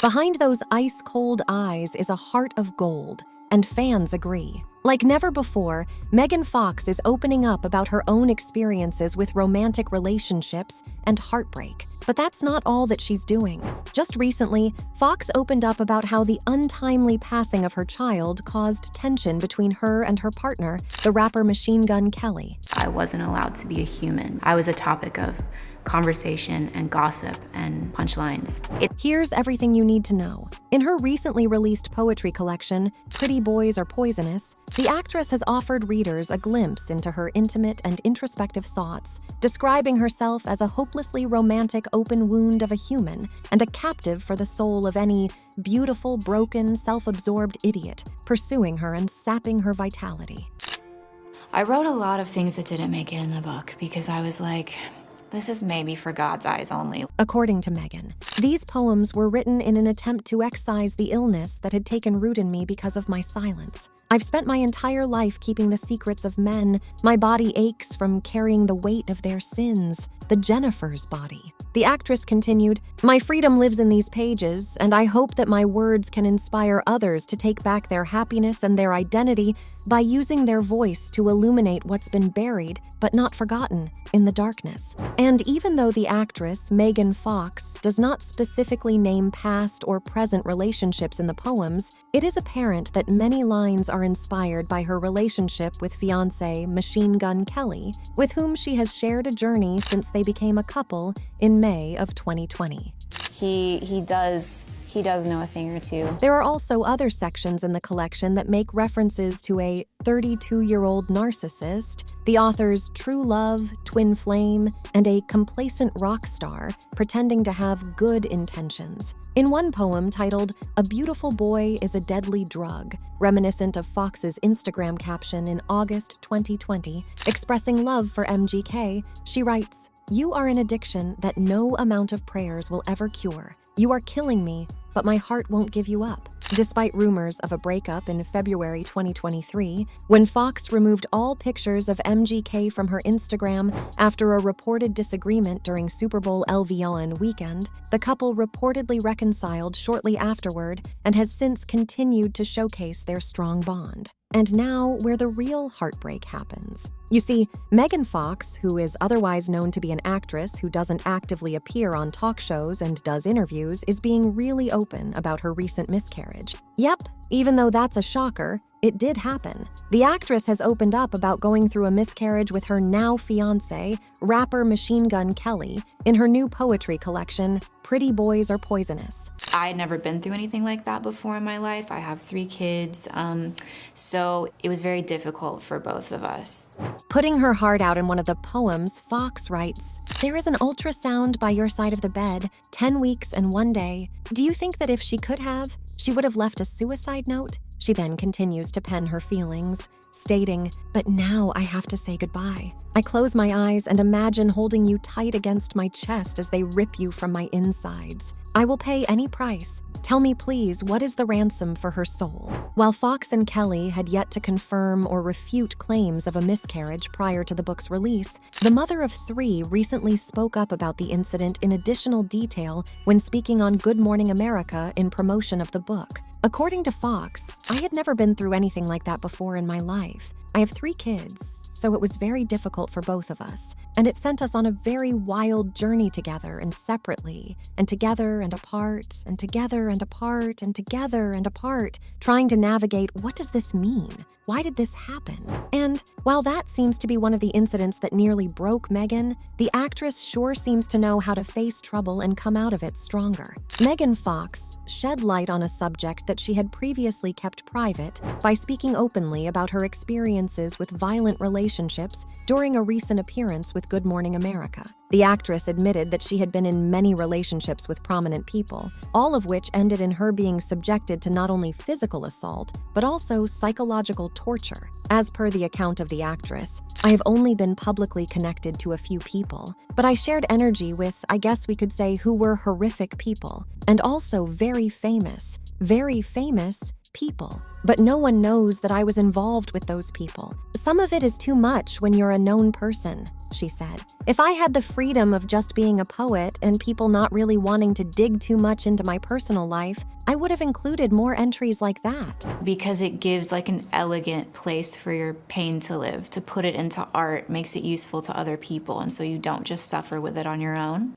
Behind those ice-cold eyes is a heart of gold, and fans agree. Like never before, Megan Fox is opening up about her own experiences with romantic relationships and heartbreak. But that's not all that she's doing. Just recently, Fox opened up about how the untimely passing of her child caused tension between her and her partner, the rapper Machine Gun Kelly. I wasn't allowed to be a human. I was a topic of conversation and gossip and punchlines. Here's everything you need to know. In her recently released poetry collection, Pretty Boys Are Poisonous, the actress has offered readers a glimpse into her intimate and introspective thoughts, describing herself as a hopelessly romantic open wound of a human and a captive for the soul of any beautiful, broken, self-absorbed idiot pursuing her and sapping her vitality. I wrote a lot of things that didn't make it in the book because I was like, this is maybe for God's eyes only. According to Megan, these poems were written in an attempt to excise the illness that had taken root in me because of my silence. I've spent my entire life keeping the secrets of men. My body aches from carrying the weight of their sins, the Jennifer's body. The actress continued, "My freedom lives in these pages, and I hope that my words can inspire others to take back their happiness and their identity by using their voice to illuminate what's been buried, but not forgotten, in the darkness." And even though the actress, Megan Fox, does not specifically name past or present relationships in the poems, it is apparent that many lines are inspired by her relationship with fiancé Machine Gun Kelly, with whom she has shared a journey since they became a couple in May of 2020. He does know a thing or two. There are also other sections in the collection that make references to a 32-year-old narcissist, the author's true love, twin flame, and a complacent rock star pretending to have good intentions. In one poem titled, "A Beautiful Boy is a Deadly Drug," reminiscent of Fox's Instagram caption in August 2020, expressing love for MGK, she writes, "You are an addiction that no amount of prayers will ever cure. You are killing me, but my heart won't give you up." Despite rumors of a breakup in February 2023, when Fox removed all pictures of MGK from her Instagram after a reported disagreement during Super Bowl LVN weekend, the couple reportedly reconciled shortly afterward and has since continued to showcase their strong bond. And now, where the real heartbreak happens. You see, Megan Fox, who is otherwise known to be an actress who doesn't actively appear on talk shows and does interviews, is being really open about her recent miscarriage. Yep, even though that's a shocker, it did happen. The actress has opened up about going through a miscarriage with her now fiancé, rapper Machine Gun Kelly, in her new poetry collection, Pretty Boys Are Poisonous. I had never been through anything like that before in my life. I have 3 kids, so it was very difficult for both of us. Putting her heart out in one of the poems, Fox writes, "There is an ultrasound by your side of the bed, 10 weeks and 1 day. Do you think that if she could have, she would have left a suicide note?" She then continues to pen her feelings, stating, "But now I have to say goodbye. I close my eyes and imagine holding you tight against my chest as they rip you from my insides. I will pay any price. Tell me, please, what is the ransom for her soul?" While Fox and Kelly had yet to confirm or refute claims of a miscarriage prior to the book's release, the mother of 3 recently spoke up about the incident in additional detail when speaking on Good Morning America in promotion of the book. According to Fox, "I had never been through anything like that before in my life. I have 3 kids, so it was very difficult for both of us, and it sent us on a very wild journey together and separately, and together and apart, and together and apart, and together and apart, trying to navigate what does this mean? Why did this happen?" And while that seems to be one of the incidents that nearly broke Megan, the actress sure seems to know how to face trouble and come out of it stronger. Megan Fox shed light on a subject that she had previously kept private by speaking openly about her experiences with violent relationships during a recent appearance with Good Morning America. The actress admitted that she had been in many relationships with prominent people, all of which ended in her being subjected to not only physical assault, but also psychological torture. As per the account of the actress, "I have only been publicly connected to a few people, but I shared energy with, I guess we could say, who were horrific people, and also very famous People. But no one knows that I was involved with those people. Some of it is too much when you're a known person, she said. If I had the freedom of just being a poet and people not really wanting to dig too much into my personal life, I would have included more entries like that. Because it gives like an elegant place for your pain to live. To put it into art makes it useful to other people, and so you don't just suffer with it on your own.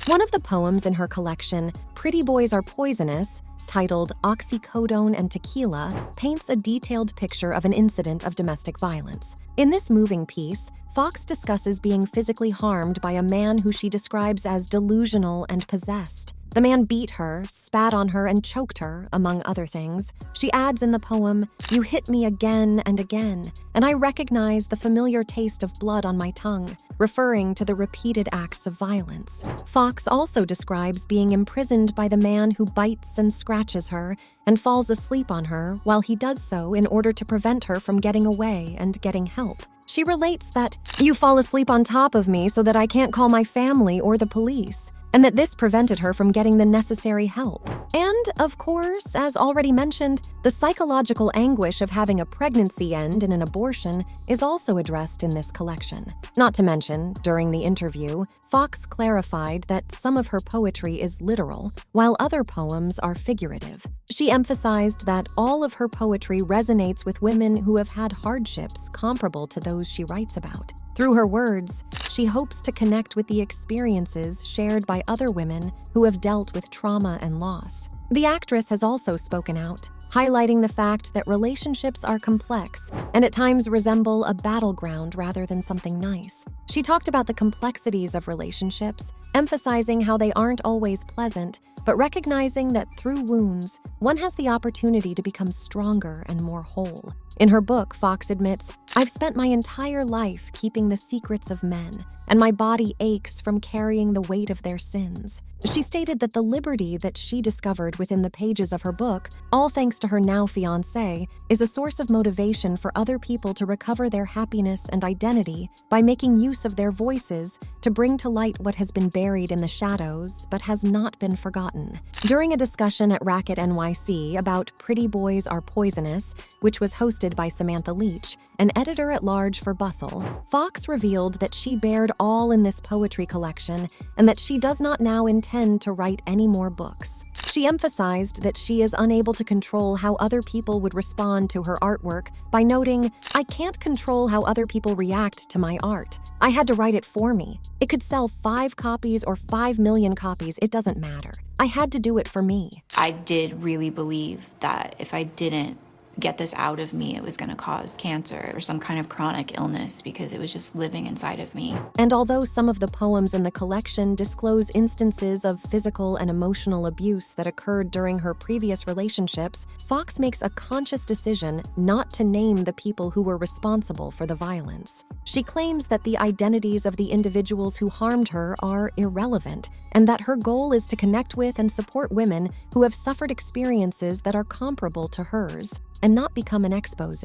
One of the poems in her collection, Pretty Boys Are Poisonous, titled Oxycodone and Tequila, paints a detailed picture of an incident of domestic violence. In this moving piece, Fox discusses being physically harmed by a man who she describes as delusional and possessed. The man beat her, spat on her, and choked her, among other things. She adds in the poem, "You hit me again and again, and I recognize the familiar taste of blood on my tongue," referring to the repeated acts of violence. Fox also describes being imprisoned by the man who bites and scratches her and falls asleep on her while he does so in order to prevent her from getting away and getting help. She relates that, "You fall asleep on top of me so that I can't call my family or the police," and that this prevented her from getting the necessary help. And, of course, as already mentioned, the psychological anguish of having a pregnancy end in an abortion is also addressed in this collection. Not to mention, during the interview, Fox clarified that some of her poetry is literal, while other poems are figurative. She emphasized that all of her poetry resonates with women who have had hardships comparable to those she writes about. Through her words, she hopes to connect with the experiences shared by other women who have dealt with trauma and loss. The actress has also spoken out, highlighting the fact that relationships are complex and at times resemble a battleground rather than something nice. She talked about the complexities of relationships, emphasizing how they aren't always pleasant, but recognizing that through wounds, one has the opportunity to become stronger and more whole. In her book, Fox admits, "I've spent my entire life keeping the secrets of men, and my body aches from carrying the weight of their sins." She stated that the liberty that she discovered within the pages of her book, all thanks to her now fiancé, is a source of motivation for other people to recover their happiness and identity by making use of their voices to bring to light what has been buried in the shadows but has not been forgotten. During a discussion at Racket NYC about Pretty Boys Are Poisonous, which was hosted by Samantha Leach, an editor-at-large for Bustle, Fox revealed that she bared all in this poetry collection and that she does not now intend to write any more books. She emphasized that she is unable to control how other people would respond to her artwork by noting, "I can't control how other people react to my art. I had to write it for me. It could sell 5 copies or 5 million copies, it doesn't matter. I had to do it for me." I did really believe that if I didn't get this out of me, it was going to cause cancer or some kind of chronic illness because it was just living inside of me. And although some of the poems in the collection disclose instances of physical and emotional abuse that occurred during her previous relationships, Fox makes a conscious decision not to name the people who were responsible for the violence. She claims that the identities of the individuals who harmed her are irrelevant, and that her goal is to connect with and support women who have suffered experiences that are comparable to hers, and not become an expose.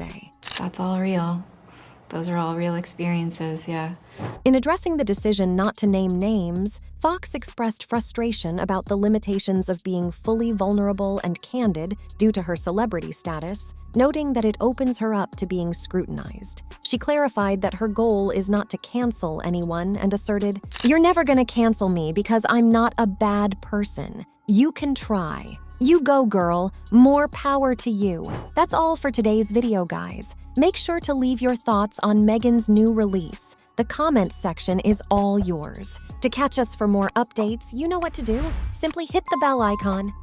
That's all real. Those are all real experiences, yeah. In addressing the decision not to name names, Fox expressed frustration about the limitations of being fully vulnerable and candid due to her celebrity status, noting that it opens her up to being scrutinized. She clarified that her goal is not to cancel anyone and asserted, "You're never gonna cancel me because I'm not a bad person. You can try. You go, girl. More power to you." That's all for today's video, guys. Make sure to leave your thoughts on Megan's new release. The comments section is all yours. To catch us for more updates, you know what to do. Simply hit the bell icon.